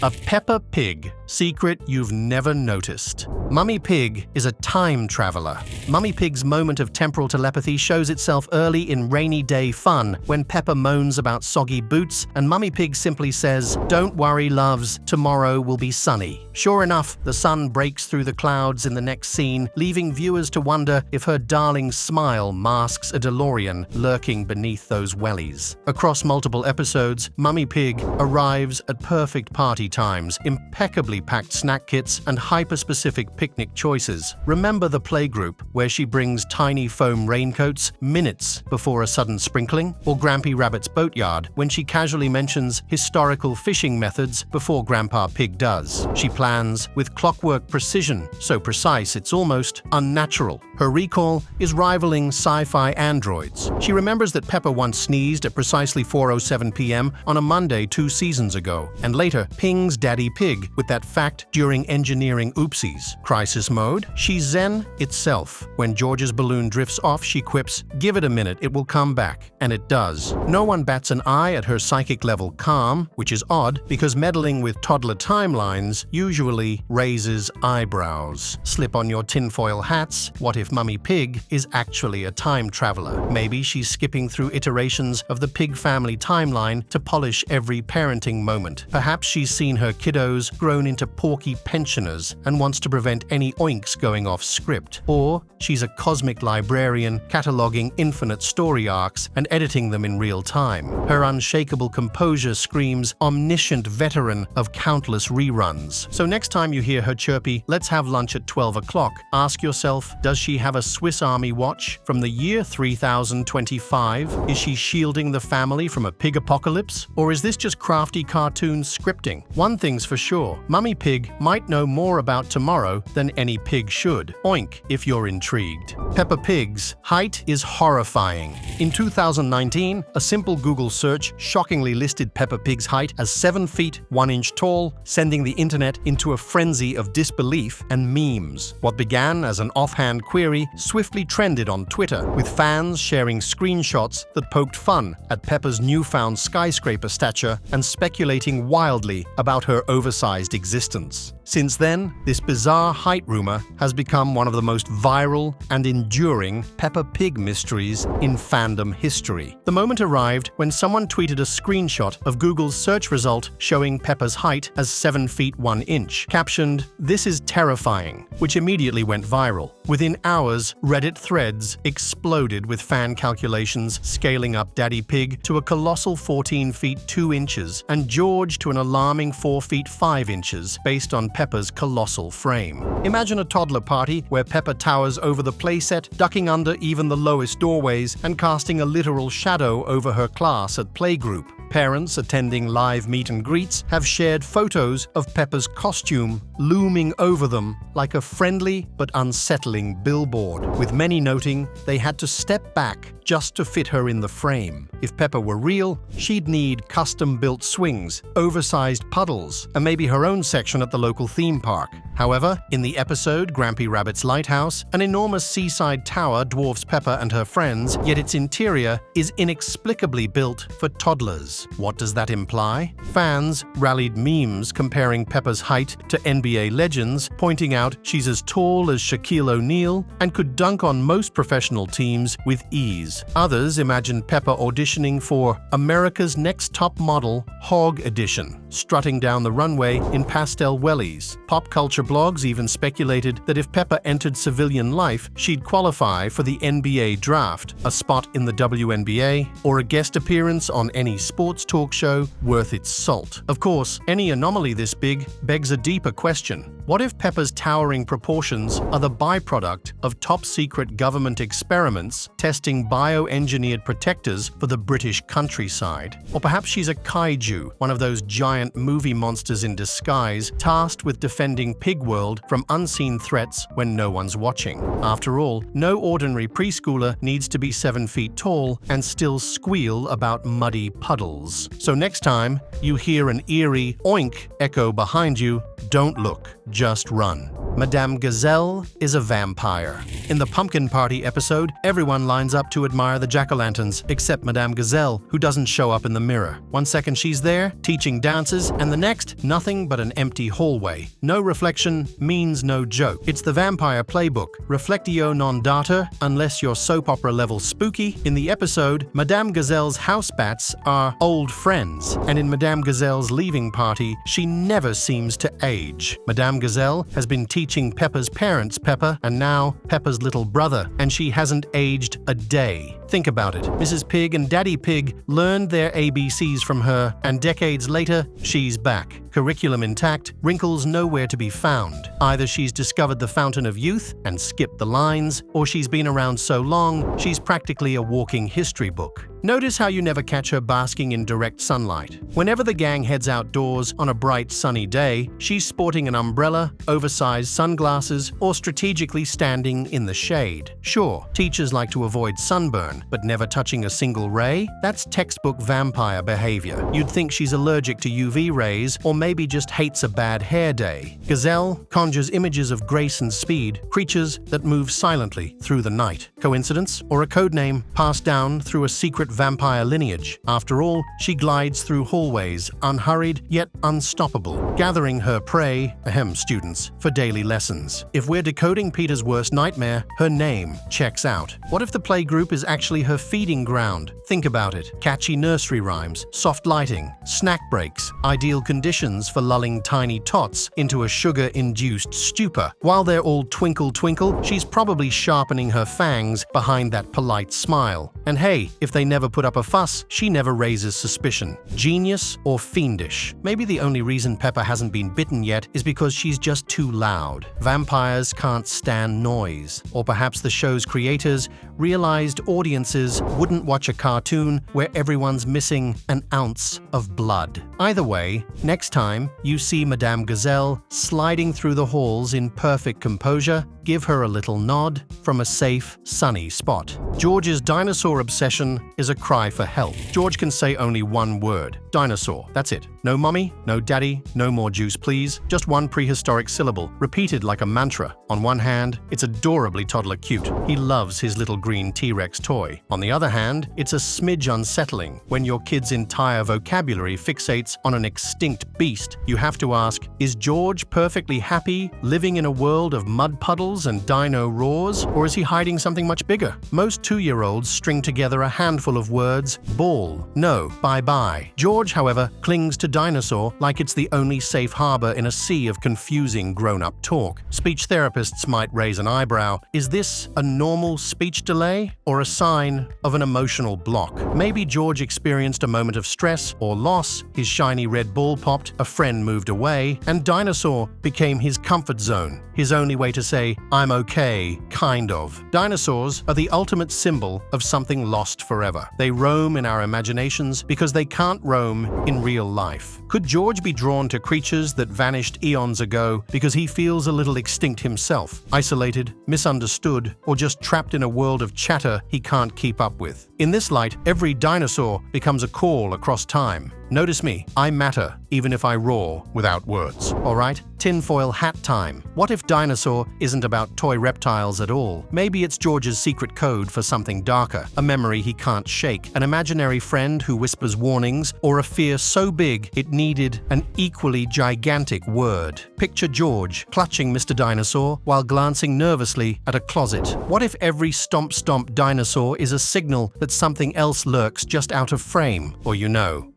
A Peppa Pig secret you've never noticed. Mummy Pig is a time traveler. Mummy Pig's moment of temporal telepathy shows itself early in rainy day fun when Peppa moans about soggy boots and Mummy Pig simply says, "Don't worry, loves, tomorrow will be sunny." Sure enough, the sun breaks through the clouds in the next scene, leaving viewers to wonder if her darling smile masks a DeLorean lurking beneath those wellies. Across multiple episodes, Mummy Pig arrives at perfect party times, impeccably packed snack kits, and hyper-specific picnic choices. Remember the playgroup where she brings tiny foam raincoats minutes before a sudden sprinkling? Or Grampy Rabbit's boatyard when she casually mentions historical fishing methods before Grandpa Pig does? She plans with clockwork precision, so precise it's almost unnatural. Her recall is rivaling sci-fi androids. She remembers that Peppa once sneezed at precisely 4:07 p.m. on a Monday 2 seasons ago, and later pinged Daddy Pig with that fact during engineering oopsies. Crisis mode? She's Zen itself. When George's balloon drifts off, she quips, "Give it a minute, it will come back." And it does. No one bats an eye at her psychic level calm, which is odd because meddling with toddler timelines usually raises eyebrows. Slip on your tinfoil hats. What if Mummy Pig is actually a time traveler? Maybe she's skipping through iterations of the Pig family timeline to polish every parenting moment. Perhaps she's seen her kiddos grown into porky pensioners and wants to prevent any oinks going off script. Or she's a cosmic librarian cataloging infinite story arcs and editing them in real time. Her unshakable composure screams omniscient veteran of countless reruns. So next time you hear her chirpy, "Let's have lunch at 12 o'clock, ask yourself, does she have a Swiss Army watch from the year 3025? Is she shielding the family from a pig apocalypse? Or is this just crafty cartoon scripting? One thing's for sure, Mummy Pig might know more about tomorrow than any pig should. Oink if you're intrigued. Peppa Pig's height is horrifying. In 2019, a simple Google search shockingly listed Peppa Pig's height as 7 feet 1 inch tall, sending the internet into a frenzy of disbelief and memes. What began as an offhand query swiftly trended on Twitter, with fans sharing screenshots that poked fun at Peppa's newfound skyscraper stature and speculating wildly about her oversized existence. Since then, this bizarre height rumor has become one of the most viral and enduring Peppa Pig mysteries in fandom history. The moment arrived when someone tweeted a screenshot of Google's search result showing Peppa's height as 7 feet 1 inch, captioned, "This is terrifying," which immediately went viral. Within hours, Reddit threads exploded with fan calculations scaling up Daddy Pig to a colossal 14 feet 2 inches and George to an alarming 4 feet 5 inches based on Peppa's colossal frame. Imagine a toddler party where Peppa towers over the playset, ducking under even the lowest doorways and casting a literal shadow over her class at playgroup. Parents attending live meet and greets have shared photos of Peppa's costume looming over them like a friendly but unsettling billboard, with many noting they had to step back just to fit her in the frame. If Peppa were real, she'd need custom-built swings, oversized puddles, and maybe her own section at the local theme park. However, in the episode Grampy Rabbit's Lighthouse, an enormous seaside tower dwarfs Peppa and her friends, yet its interior is inexplicably built for toddlers. What does that imply? Fans rallied memes comparing Peppa's height to NBA legends, pointing out she's as tall as Shaquille O'Neal and could dunk on most professional teams with ease. Others imagined Peppa auditioning for America's Next Top Model Hog Edition, strutting down the runway in pastel wellies. Pop culture blogs even speculated that if Peppa entered civilian life, she'd qualify for the NBA draft, a spot in the WNBA, or a guest appearance on any sports talk show worth its salt. Of course, any anomaly this big begs a deeper question. What if Peppa's towering proportions are the byproduct of top-secret government experiments testing bioengineered protectors for the British countryside? Or perhaps she's a kaiju, one of those giant movie monsters in disguise, tasked with defending Pig World from unseen threats when no one's watching. After all, no ordinary preschooler needs to be 7 feet tall and still squeal about muddy puddles. So next time you hear an eerie oink echo behind you, don't look, just run. Madame Gazelle is a vampire. In the pumpkin party episode, everyone lines up to admire the jack-o'-lanterns, except Madame Gazelle, who doesn't show up in the mirror. One second she's there, teaching dances, and the next, nothing but an empty hallway. No reflection means no joke. It's the vampire playbook. Reflectio non data, unless you're soap opera level spooky. In the episode, Madame Gazelle's house bats are old friends, and in Madame Gazelle's leaving party, she never seems to age. Madame Gazelle has been teaching Peppa's parents Peppa, and now Peppa's little brother, and she hasn't aged a day. Think about it. Mrs. Pig and Daddy Pig learned their ABCs from her, and decades later, she's back. Curriculum intact, wrinkles nowhere to be found. Either she's discovered the fountain of youth and skipped the lines, or she's been around so long, she's practically a walking history book. Notice how you never catch her basking in direct sunlight. Whenever the gang heads outdoors on a bright sunny day, she's sporting an umbrella, oversized sunglasses, or strategically standing in the shade. Sure, teachers like to avoid sunburn, but never touching a single ray? That's textbook vampire behavior. You'd think she's allergic to UV rays, or maybe just hates a bad hair day. Gazelle conjures images of grace and speed, creatures that move silently through the night. Coincidence? Or a codename passed down through a secret vampire lineage? After all, she glides through hallways, unhurried yet unstoppable, gathering her prey, students, for daily lessons. If we're decoding Peter's worst nightmare, her name checks out. What if the playgroup is actually her feeding ground? Think about it. Catchy nursery rhymes, soft lighting, snack breaks, ideal conditions for lulling tiny tots into a sugar-induced stupor. While they're all twinkle twinkle, she's probably sharpening her fangs behind that polite smile. And hey, if they never put up a fuss, she never raises suspicion. Genius or fiendish? Maybe the only reason Peppa hasn't been bitten yet is because she's just too loud. Vampires can't stand noise. Or perhaps the show's creators realized audiences wouldn't watch a cartoon where everyone's missing an ounce of blood. Either way, next time you see Madame Gazelle sliding through the halls in perfect composure, give her a little nod from a safe, sunny spot. George's dinosaur obsession is a cry for help. George can say only one word: dinosaur. That's it. No mommy, no daddy, no more juice please. Just one prehistoric syllable, repeated like a mantra. On one hand, it's adorably toddler cute. He loves his little green T-Rex toy. On the other hand, it's a smidge unsettling. When your kid's entire vocabulary fixates on an extinct beast, you have to ask, is George perfectly happy living in a world of mud puddles and dino roars, or is he hiding something much bigger? Most 2-year-olds string together a handful of words: ball, no, bye-bye. George, however, clings to dinosaur like it's the only safe harbor in a sea of confusing grown-up talk. Speech therapists might raise an eyebrow. Is this a normal speech delay or a sign of an emotional block? Maybe George experienced a moment of stress or loss, his shiny red ball popped, a friend moved away, and dinosaur became his comfort zone, his only way to say, I'm okay, kind of. Dinosaurs are the ultimate symbol of something lost forever. They roam in our imaginations because they can't roam in real life. Could George be drawn to creatures that vanished eons ago because he feels a little extinct himself, isolated, misunderstood, or just trapped in a world of chatter he can't keep up with? In this light, every dinosaur becomes a call across time. Notice me, I matter, even if I roar without words. Alright, tinfoil hat time. What if dinosaur isn't about toy reptiles at all? Maybe it's George's secret code for something darker, a memory he can't shake, an imaginary friend who whispers warnings, or a fear so big it needed an equally gigantic word. Picture George clutching Mr. Dinosaur while glancing nervously at a closet. What if every stomp dinosaur is a signal that something else lurks just out of frame? Or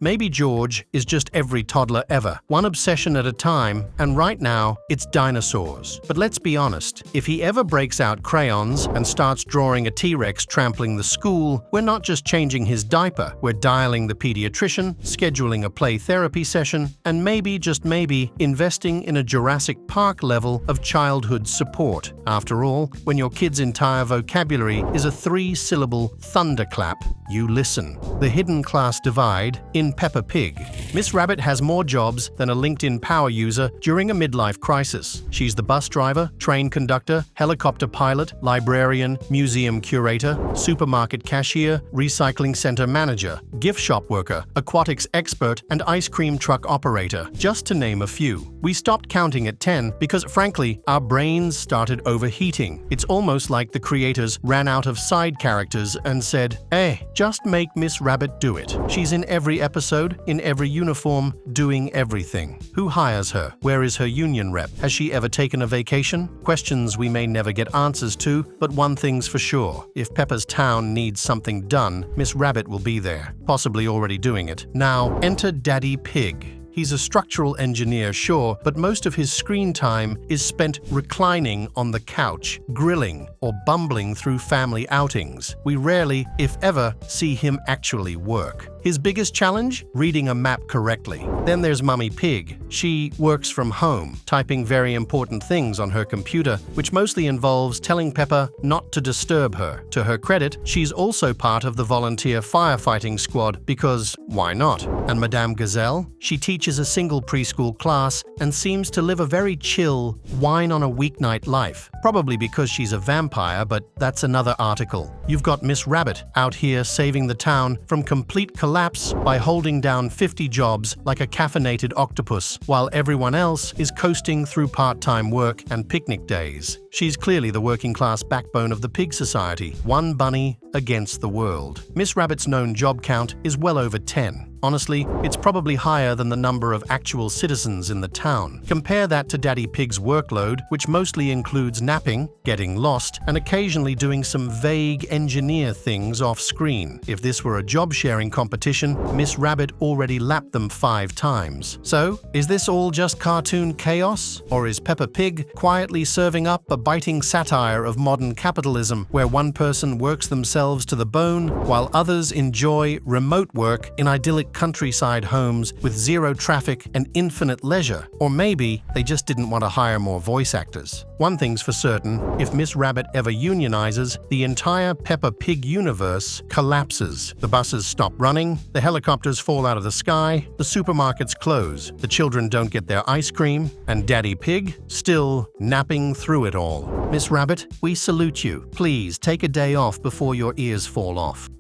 maybe George is just every toddler ever, one obsession at a time, and right now, it's dinosaurs. But let's be honest, if he ever breaks out crayons and starts drawing a T-Rex trampling the school, we're not just changing his diaper, we're dialing the pediatrician, scheduling a play therapy session, and maybe, just maybe, investing in a Jurassic Park level of childhood support. After all, when your kid's entire vocabulary is a 3-syllable thunderclap, you listen. The hidden class divide in Peppa Pig. Miss Rabbit has more more jobs than a LinkedIn power user during a midlife crisis. She's the bus driver, train conductor, helicopter pilot, librarian, museum curator, supermarket cashier, recycling center manager, gift shop worker, aquatics expert, and ice cream truck operator, just to name a few. We stopped counting at 10 because, frankly, our brains started overheating. It's almost like the creators ran out of side characters and said, "Hey, just make Miss Rabbit do it. She's in every episode, in every uniform, doing everything. Who hires her? Where is her union rep? Has she ever taken a vacation?" Questions we may never get answers to, but one thing's for sure. If Peppa's town needs something done, Miss Rabbit will be there, possibly already doing it. Now, enter Daddy Pig. He's a structural engineer, sure, but most of his screen time is spent reclining on the couch, grilling, or bumbling through family outings. We rarely, if ever, see him actually work. His biggest challenge? Reading a map correctly. Then there's Mummy Pig. She works from home, typing very important things on her computer, which mostly involves telling Peppa not to disturb her. To her credit, she's also part of the volunteer firefighting squad because why not? And Madame Gazelle? She teaches a single preschool class and seems to live a very chill, wine-on-a-weeknight life. Probably because she's a vampire, but that's another article. You've got Miss Rabbit out here saving the town from complete collapse by holding down 50 jobs like a caffeinated octopus, while everyone else is coasting through part-time work and picnic days. She's clearly the working-class backbone of the pig society, one bunny against the world. Miss Rabbit's known job count is well over 10. Honestly, it's probably higher than the number of actual citizens in the town. Compare that to Daddy Pig's workload, which mostly includes napping, getting lost, and occasionally doing some vague engineer things off-screen. If this were a job-sharing competition, Miss Rabbit already lapped them 5 times. So, is this all just cartoon chaos? Or is Peppa Pig quietly serving up a biting satire of modern capitalism, where one person works themselves to the bone, while others enjoy remote work in idyllic countryside homes with zero traffic and infinite leisure? Or maybe they just didn't want to hire more voice actors. One thing's for certain, if Miss Rabbit ever unionizes, the entire Peppa Pig universe collapses. The buses stop running, the helicopters fall out of the sky, the supermarkets close, the children don't get their ice cream, and Daddy Pig still napping through it all. Miss Rabbit, we salute you. Please take a day off before your ears fall off.